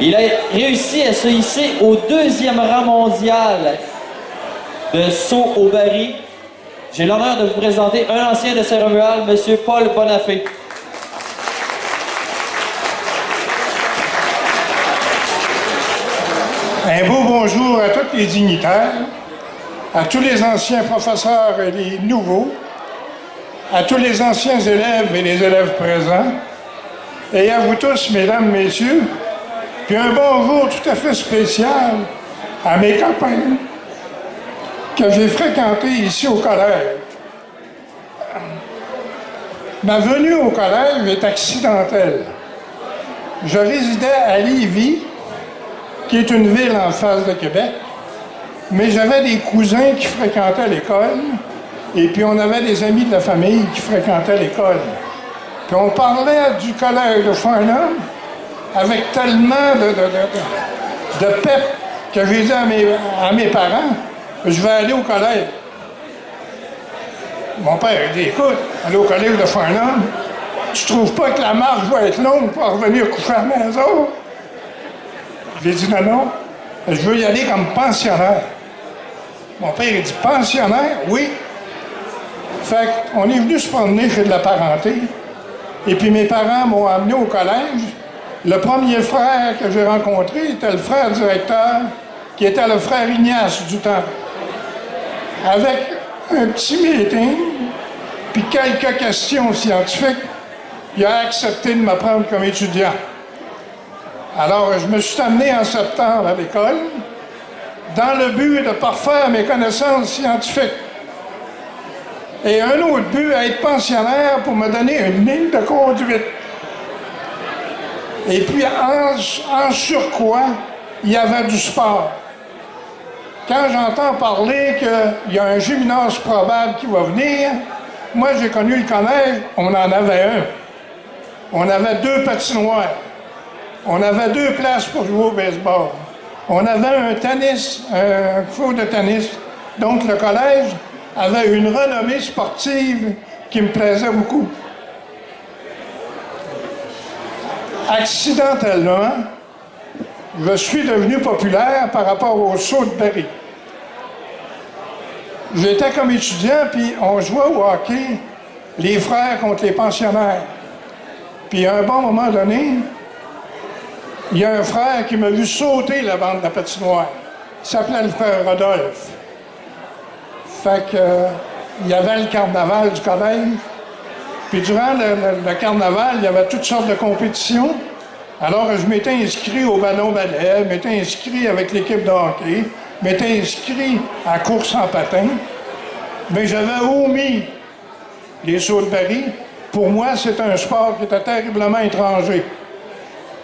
Il a réussi à se hisser au 2e rang mondial de saut au baril. J'ai l'honneur de vous présenter un ancien de Saint-Romuald, M. Paul Bonafé. Un beau bonjour à tous les dignitaires, à tous les anciens professeurs et les nouveaux, à tous les anciens élèves et les élèves présents, et à vous tous, mesdames, messieurs, puis un bonjour tout à fait spécial à mes copains que j'ai fréquentés ici au collège. Ma venue au collège est accidentelle. Je résidais à Lévis, qui est une ville en face de Québec, mais j'avais des cousins qui fréquentaient l'école, et puis on avait des amis de la famille qui fréquentaient l'école. Puis on parlait du collège de Farnham avec tellement de pep que j'ai dit à mes parents, je vais aller au collège. Mon père a dit, écoute, aller au collège de Farnham, tu trouves pas que la marche va être longue pour revenir coucher à la maison? J'ai dit non, je veux y aller comme pensionnaire. Mon père a dit, pensionnaire? Oui. Fait qu'on est venu se promener chez de la parenté. Et puis mes parents m'ont amené au collège. Le premier frère que j'ai rencontré était le frère directeur, qui était le frère Ignace du temps. Avec un petit meeting, puis quelques questions scientifiques, il a accepté de me prendre comme étudiant. Alors, je me suis amené en septembre à l'école dans le but de parfaire mes connaissances scientifiques. Et un autre but, être pensionnaire pour me donner une ligne de conduite. Et puis, en surcroît, il y avait du sport. Quand j'entends parler qu'il y a un gymnase probable qui va venir, moi, j'ai connu le collège, on en avait un. On avait 2 patinoires. On avait 2 places pour jouer au baseball. On avait un tennis, un cours de tennis. Donc, le collège avait une renommée sportive qui me plaisait beaucoup. Accidentellement, je suis devenu populaire par rapport au saut de baril. J'étais comme étudiant, puis on jouait au hockey, les frères contre les pensionnaires. Puis à un bon moment donné, il y a un frère qui m'a vu sauter la bande de la patinoire. Il s'appelait le frère Rodolphe. Fait que, il y avait le carnaval du collège. Puis durant le carnaval, il y avait toutes sortes de compétitions. Alors, je m'étais inscrit au ballon ballet, je m'étais inscrit avec l'équipe de hockey, je m'étais inscrit à la course en patin. Mais j'avais omis les sauts de baril. Pour moi, c'est un sport qui était terriblement étranger.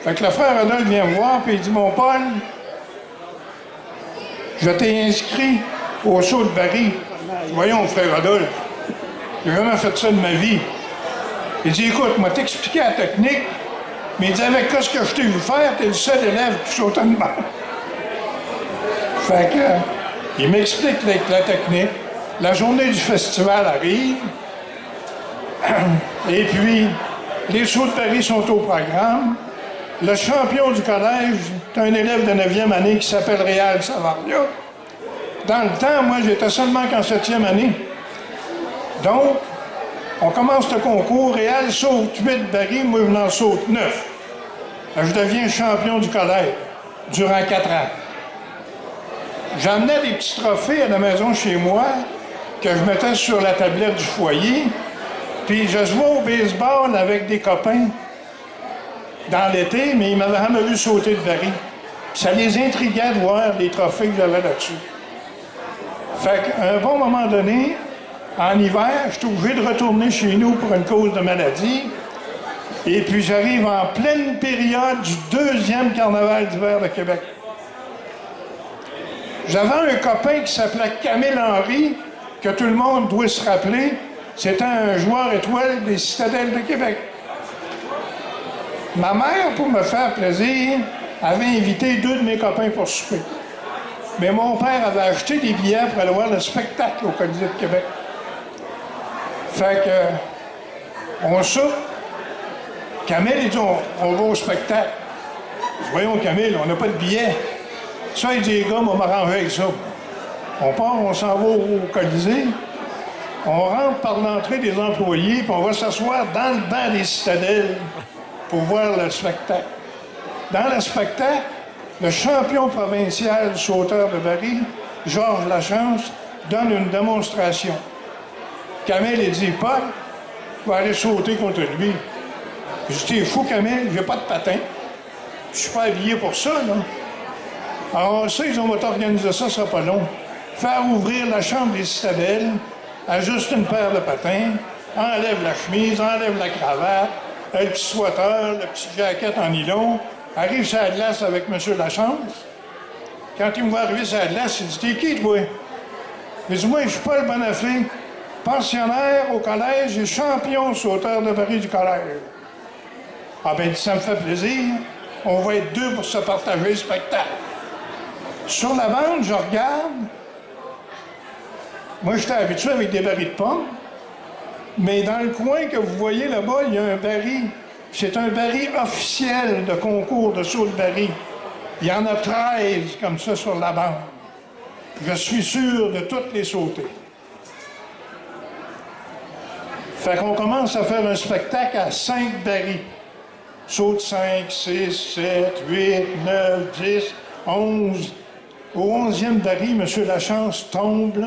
Fait que le frère Rodolphe vient me voir et il dit, mon Paul, je t'ai inscrit au saut de baril. Voyons, frère Rodolphe, j'ai jamais fait ça de ma vie. Il dit, écoute, moi t'expliquer la technique, mais il dit, avec ce que je t'ai vu faire, t'es le seul élève qui saute en bas. Fait que, il m'explique la technique. La journée du festival arrive. Et puis, les sauts de baril sont au programme. Le champion du collège est un élève de 9e année qui s'appelle Réal Savaria. Dans le temps, moi, j'étais seulement qu'en 7e année. Donc, on commence le concours. Réal saute 8 barils, moi, je n'en saute 9. Je deviens champion du collège durant 4 ans. J'emmenais des petits trophées à la maison chez moi que je mettais sur la tablette du foyer. Puis je jouais au baseball avec des copains dans l'été, mais ils m'avaient jamais vu sauter de baril. Puis ça les intriguait de voir les trophées que j'avais là-dessus. Fait qu'à un bon moment donné, en hiver, je suis obligé de retourner chez nous pour une cause de maladie. Et puis j'arrive en pleine période du 2e carnaval d'hiver de Québec. J'avais un copain qui s'appelait Camille Henry, que tout le monde doit se rappeler. C'était un joueur étoile des Citadelles de Québec. Ma mère, pour me faire plaisir, avait invité 2 de mes copains pour souper. Mais mon père avait acheté des billets pour aller voir le spectacle au Colisée de Québec. Fait que, on soupe. Camille, il dit, on va au spectacle. Voyons, Camille, on n'a pas de billets. Ça, il dit, les gars, on va m'arranger avec ça. On part, on s'en va au Colisée. On rentre par l'entrée des employés, puis on va s'asseoir dans le banc des citadelles pour voir le spectacle. Dans le spectacle, le champion provincial sauteur de baril, Georges Lachance, donne une démonstration. Camille, il dit, Paul, va aller sauter contre lui. Je dis, t'es fou, Camille, j'ai pas de patin. Je suis pas habillé pour ça, là. Alors, ça, ils ont organisé ça, ça sera pas long. Faire ouvrir la chambre des citadelles, ajuste une paire de patins, enlève la chemise, enlève la cravate, le petit sweater, le petit jacket en nylon, arrive sur la glace avec M. Lachance. Quand il me voit arriver sur la glace, il dit, t'es qui, toi? Il dit, moi, je suis Paul Bonafé, pensionnaire au collège et champion sauteur de baril du collège. Ah ben, ça me fait plaisir. On va être deux pour se partager le spectacle. Sur la bande, je regarde. Moi, j'étais habitué avec des barils de pommes. Mais dans le coin que vous voyez là-bas, il y a un baril. C'est un baril officiel de concours de saut de baril. Il y en a 13 comme ça sur la bande. Je suis sûr de toutes les sauter. Fait qu'on commence à faire un spectacle à 5 barils. Saute 5, 6, 7, 8, 9, 10, 11. Au 11e baril, M. Lachance tombe,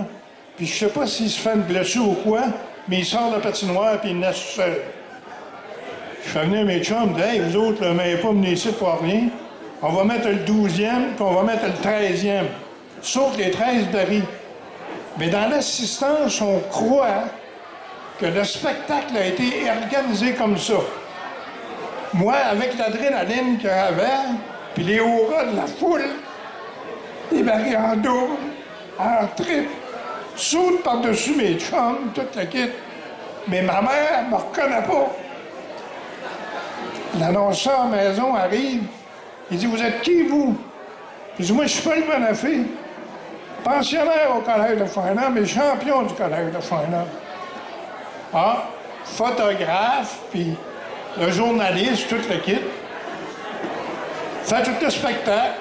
puis je sais pas s'il se fait une blessure ou quoi, mais il sort de la patinoire puis il naisse seul. Je fais venir mes chums, hey, vous autres, ne m'avez pas mené ici pour rien. On va mettre le 12e, puis on va mettre le 13e. Sauf les 13 barils. Mais dans l'assistance, on croit que le spectacle a été organisé comme ça. Moi, avec l'adrénaline qu'il y avait, puis les hurrahs de la foule, les barils en double, en triple, saute par-dessus mes chums, toute la kit. Mais ma mère ne me reconnaît pas. L'annonceur à la maison arrive. Il dit, vous êtes qui, vous? Je dis, moi, je suis Paul Bonafé, pensionnaire au Collège de Farnham, mais champion du Collège de Farnham. Ah, photographe, puis le journaliste, toute la kit. Fait tout le spectacle.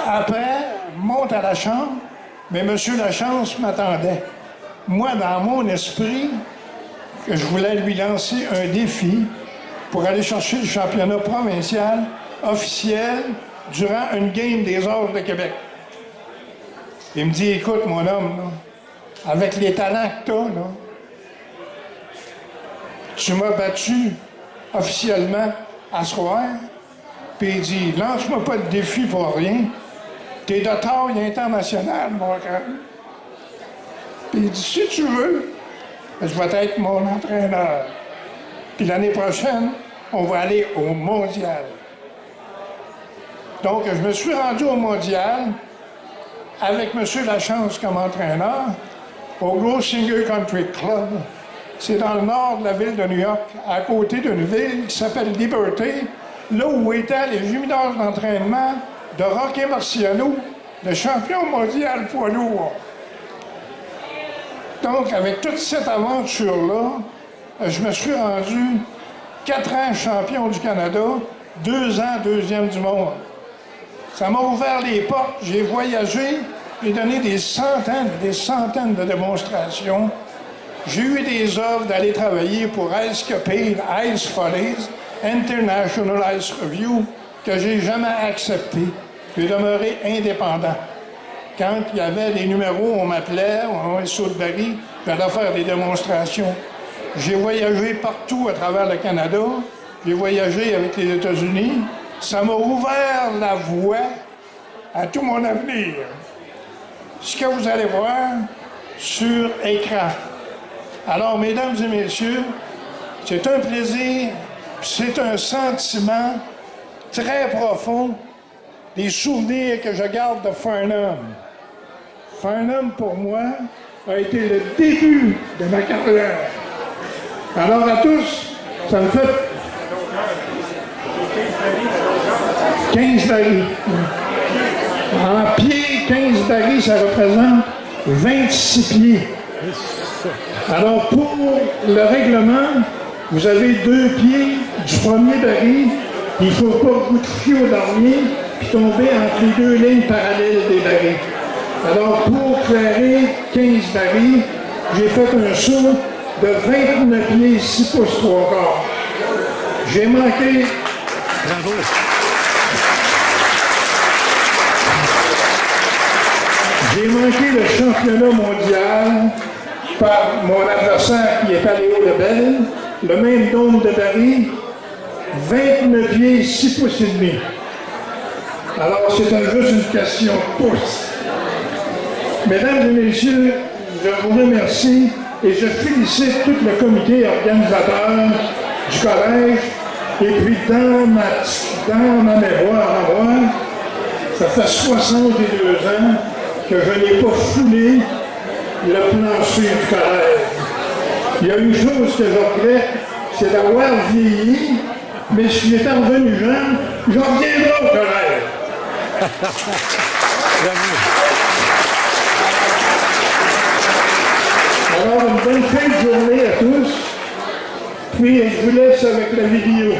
Après, monte à la chambre, mais M. Lachance m'attendait. Moi, dans mon esprit, que je voulais lui lancer un défi pour aller chercher le championnat provincial officiel durant une game des Arts de Québec. Il me dit, écoute, mon homme, là, avec les talents que tu as, là, tu m'as battu officiellement à soir, puis il dit, lance-moi pas de défi pour rien. T'es de taille internationale, mon grand. Puis il dit, si tu veux, je vais être mon entraîneur. Puis l'année prochaine, on va aller au mondial. Donc, je me suis rendu au mondial avec M. Lachance comme entraîneur au Gros Singer Country Club. C'est dans le nord de la ville de New York, à côté d'une ville qui s'appelle Liberty, là où étaient les gymnases d'entraînement de Rocky Marciano, le champion mondial poids lourd. Donc, avec toute cette aventure-là, je me suis rendu 4 ans champion du Canada, 2 ans deuxième du monde. Ça m'a ouvert les portes, j'ai voyagé, j'ai donné des centaines de démonstrations. J'ai eu des offres d'aller travailler pour Ice Capade, Ice Follies, International Ice Review, que j'ai jamais accepté. J'ai demeuré indépendant. Quand il y avait des numéros, on m'appelait, on saut de baril, j'allais faire des démonstrations. J'ai voyagé partout à travers le Canada. J'ai voyagé avec les États-Unis. Ça m'a ouvert la voie à tout mon avenir. Ce que vous allez voir sur écran. Alors, mesdames et messieurs, c'est un plaisir, c'est un sentiment très profond, des souvenirs que je garde de Farnham. Farnham, pour moi, a été le début de ma carrière. Alors à tous, ça me fait 15 barils. En pied, 15 barils, ça représente 26 pieds. Alors pour le règlement, vous avez 2 pieds du premier baril Il ne faut pas que vous touchiez au dernier puis tomber entre les deux lignes parallèles des barils. Alors, pour clairer 15 barils, j'ai fait un saut de 29 pieds 6 pouces 3 quarts. J'ai manqué... Bravo! J'ai manqué le championnat mondial par mon adversaire qui est allé au Lebel, le même nombre de barils, 29 pieds 6 pouces et demi. Alors, c'est juste une question de pouces. Mesdames et messieurs, je vous remercie et je félicite tout le comité organisateur du collège. Et puis, dans ma mémoire à moi, ça fait 62 ans que je n'ai pas foulé le plancher du collège. Il y a une chose que je regrette, c'est d'avoir vieilli, mais si j'étais revenu jeune, je reviendrai au collège. Alors, une bonne fin de journée à tous, puis je vous laisse avec la vidéo.